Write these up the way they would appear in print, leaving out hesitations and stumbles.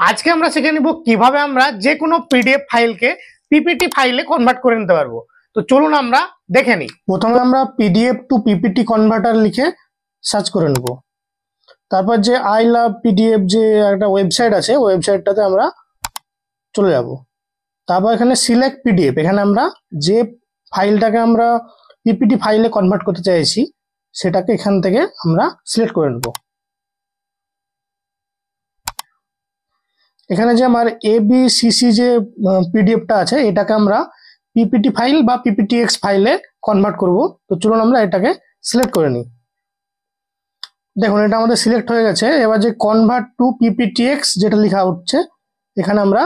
আজকে আমরা শিখে নিব কিভাবে আমরা যে কোনো পিডিএফ ফাইলকে পিপিটি ফাইলে কনভার্ট করে নিতে পারবো। তো চলুন আমরা দেখে নিই। প্রথমে আমরা পিডিএফ টু পিপিটি কনভার্টার লিখে সার্চ করে নেব। তারপর যে আই লাভ পিডিএফ যে একটা ওয়েবসাইট আছে, ওয়েবসাইটটাতে আমরা চলে যাব। তারপর এখানে সিলেক্ট পিডিএফ, এখানে আমরা যে ফাইলটাকে আমরা পিপিটি ফাইলে কনভার্ট করতে চাইছি সেটাকে এখান থেকে আমরা সিলেক্ট করে নেব। এখানে যে আমার এবিসিসি যে পিডিএফটা আছে এটাকে আমরা পিপিটি ফাইল বা পিপিটিএক্স ফাইলে কনভার্ট করব। তো চলুন আমরা এটাকে সিলেক্ট করে নিই। দেখুন এটা আমাদের সিলেক্ট হয়ে গেছে। এবার যে কনভার্ট টু পিপিটিএক্স যেটা লেখা হচ্ছে এখানে আমরা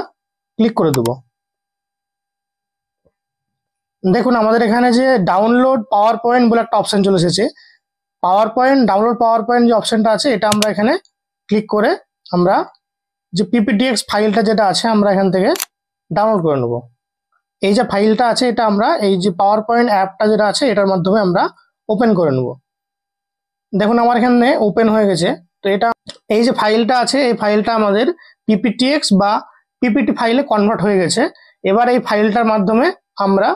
ক্লিক করে দেব। দেখুন আমাদের এখানে যে ডাউনলোড পাওয়ার পয়েন্ট বলে একটা অপশন চলে এসেছে। Power point, download power point যে অপশনটা আছে এটা আমরা এখানে ক্লিক করে আমরা যে পিপিটিএক্স ফাইলটা যেটা আছে আমরা এখান থেকে ডাউনলোড করে নেব। এই যে ফাইলটা আছে এটা আমরা এই যে পাওয়ার পয়েন্ট অ্যাপটা যেটা আছে এটার মাধ্যমে আমরা ওপেন করে নেব। দেখুন আমার এখানে ওপেন হয়ে গেছে। তো এটা এই যে ফাইলটা আছে এই ফাইলটা আমাদের পিপিটিএক্স বা পিপিটি ফাইলে কনভার্ট হয়ে গেছে। এবার এই ফাইলটার মাধ্যমে আমরা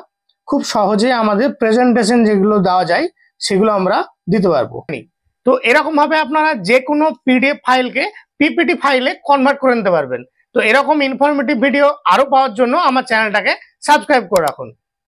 খুব সহজে আমাদের প্রেজেন্টেশন যেগুলো দেওয়া যায় সেগুলো আমরা দিতে পারবো। তো এরকম ভাবে আপনারা যে কোনো পিডিএফ ফাইলকে পিপিটি ফাইলে কনভার্ট করে নিতে পারবেন। তো এরকম ইনফরমেটিভ ভিডিও আরো পাওয়ার জন্য আমার চ্যানেলটাকে সাবস্ক্রাইব করে রাখুন।